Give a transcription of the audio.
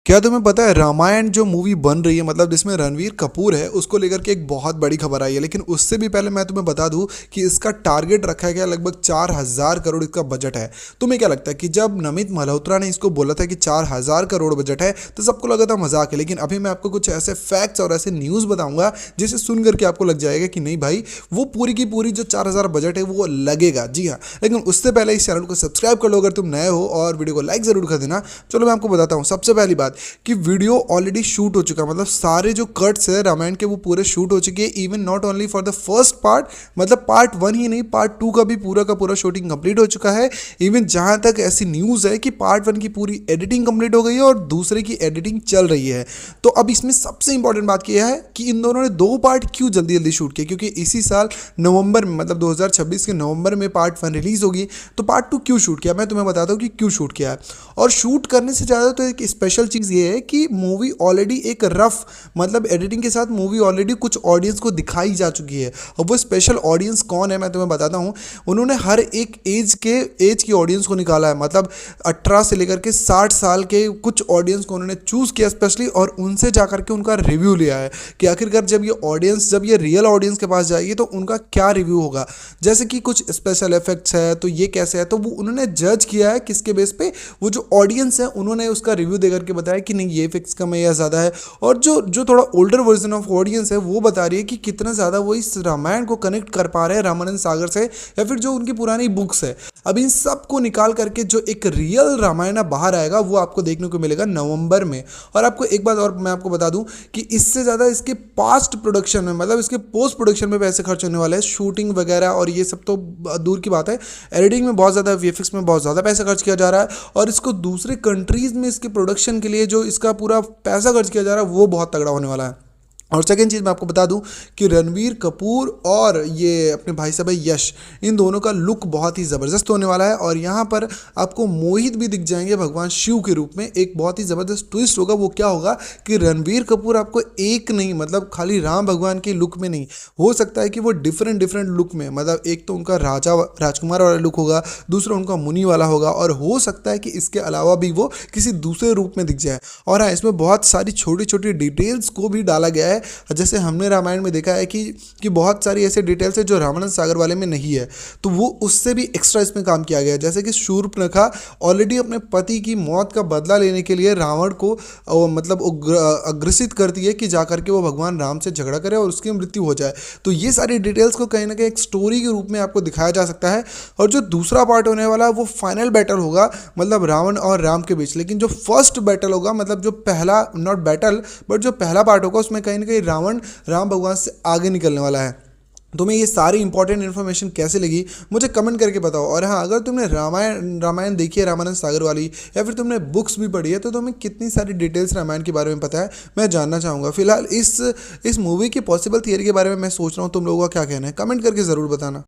क्या तुम्हें पता है रामायण जो मूवी बन रही है मतलब जिसमें रणवीर कपूर है उसको लेकर के एक बहुत बड़ी खबर आई है। लेकिन उससे भी पहले मैं तुम्हें बता दूं कि इसका टारगेट रखा गया लगभग 4,000 करोड़ इसका बजट है। तुम्हें क्या लगता है कि जब नमित मल्होत्रा ने इसको बोला था कि 4,000 करोड़ बजट है तो सबको लगा था मजाक है। लेकिन अभी मैं आपको कुछ ऐसे फैक्ट्स और ऐसे न्यूज़ बताऊंगा जिसे सुन करके आपको लग जाएगा कि नहीं भाई, वो पूरी की पूरी जो 4,000 बजट है वो लगेगा। जी हाँ, लेकिन उससे पहले इस चैनल को सब्सक्राइब कर लो अगर तुम नए हो, और वीडियो को लाइक जरूर कर देना। चलो मैं आपको बताता हूँ। सबसे पहली बात कि वीडियो ऑलरेडी शूट हो चुका है, मतलब सारे जो कट्स है रामायण के वो पूरे शूट हो चुके हैं। Even not only for the first part, मतलब पार्ट 1 ही नहीं, पार्ट 2 का भी पूरा शूटिंग कंप्लीट हो चुका है। इवन जहां तक ऐसी न्यूज़ है कि पार्ट 1 की पूरी एडिटिंग कंप्लीट हो गई है और दूसरे की एडिटिंग चल रही है। तो अब इसमें सबसे इंपॉर्टेंट बात यह है कि इन दोनों ने 2 पार्ट क्यों जल्दी जल्दी शूट किया, क्योंकि इसी साल नवंबर में, मतलब 2026 के नवंबर में पार्ट 1 रिलीज होगी। तो पार्ट 2 क्यों शूट किया, मैं तुम्हें बताता हूँ कि क्यों शूट किया है। और शूट करने से ज़्यादा तो एक स्पेशल चीज़ ये है कि मूवी ऑलरेडी एक रफ, मतलब एडिटिंग के साथ मूवी ऑलरेडी कुछ ऑडियंस को दिखाई जा चुकी है। और वो स्पेशल ऑडियंस कौन है मैं तुम्हें बताता हूँ। उन्होंने हर एक एज की ऑडियंस को निकाला है, मतलब 18 से लेकर के 60 साल के कुछ ऑडियंस को उन्होंने चूज़ किया स्पेशली, और उनसे जाकर के उनका रिव्यू लिया है कि आखिरकार जब ये रियल ऑडियंस के पास जाएगी तो उनका क्या रिव्यू होगा। जैसे कि कुछ स्पेशल इफेक्ट्स है तो ये कैसे है, तो वो उन्होंने जज किया है किसके बेस पे, वो जो ऑडियंस है उन्होंने उसका रिव्यू देकर के बताया कि नहीं ये इफेक्ट्स कम है या ज़्यादा है। और जो थोड़ा ओल्डर वर्जन ऑफ ऑडियंस है वो बता रही है कि कितना ज़्यादा वो इस रामायण को कनेक्ट कर पा रहे हैं रामानंद सागर से, या फिर जो उनकी पुरानी बुक्स है। अब इन सब को निकाल करके जो एक रियल रामायण बाहर आएगा वो आपको देखने को मिलेगा नवंबर में। और आपको एक बात और मैं आपको बता दूं कि इससे ज़्यादा इसके पास्ट प्रोडक्शन में, मतलब इसके पोस्ट प्रोडक्शन में पैसे खर्च होने वाले हैं। शूटिंग वगैरह और ये सब तो दूर की बात है, एडिटिंग में बहुत ज़्यादा, वीएफएक्स में बहुत ज़्यादा पैसा खर्च किया जा रहा है। और इसको दूसरे कंट्रीज़ में इसके प्रोडक्शन के लिए जो इसका पूरा पैसा खर्च किया जा रहा है वो बहुत तगड़ा होने वाला है। और सेकेंड चीज़ मैं आपको बता दूं कि रणवीर कपूर और ये अपने भाई साहब यश, इन दोनों का लुक बहुत ही ज़बरदस्त होने वाला है। और यहाँ पर आपको मोहित भी दिख जाएंगे भगवान शिव के रूप में। एक बहुत ही ज़बरदस्त ट्विस्ट होगा, वो क्या होगा कि रणवीर कपूर आपको एक नहीं, मतलब खाली राम भगवान के लुक में नहीं, हो सकता है कि वो डिफरेंट लुक में, मतलब एक तो उनका राजकुमार वाला लुक होगा, दूसरा उनका मुनि वाला होगा, और हो सकता है कि इसके अलावा भी वो किसी दूसरे रूप में दिख जाए। और हाँ, इसमें बहुत सारी छोटी छोटी डिटेल्स को भी डाला गया है। जैसे हमने रामायण में देखा है कि बहुत सारी ऐसे डिटेल्स है जो रामानंद सागर वाले में नहीं है, तो वो उससे भी एक्स्ट्रा इसमें काम किया गया है। जैसे कि शूर्पणखा ऑलरेडी अपने पति की मौत का बदला लेने के लिए रावण को मतलब अग्रसित करती है कि जाकर के वो भगवान राम से झगड़ा करे और उसकी मृत्यु हो जाए। तो ये सारी डिटेल्स को कहीं ना कहीं एक स्टोरी के रूप में आपको दिखाया जा सकता है। और जो दूसरा पार्ट होने वाला है वो फाइनल बैटल होगा, मतलब रावण और राम के बीच। लेकिन जो फर्स्ट बैटल होगा, मतलब जो पहला, नॉट बैटल बट जो पहला पार्ट होगा, उसमें कहीं ना कहीं रावण राम भगवान से आगे निकलने वाला है। तुम्हें ये सारी इंपॉर्टेंट इन्फॉर्मेशन कैसे लगी मुझे कमेंट करके बताओ। और हाँ, अगर तुमने रामायण देखी है रामानंद सागर वाली, या फिर तुमने बुक्स भी पढ़ी है, तो तुम्हें कितनी सारी डिटेल्स रामायण के बारे में पता है मैं जानना चाहूँगा। फिलहाल इस मूवी की पॉसिबल थियरी के बारे में मैं सोच रहा हूँ, तुम लोगों का क्या कहना है कमेंट करके ज़रूर बताना।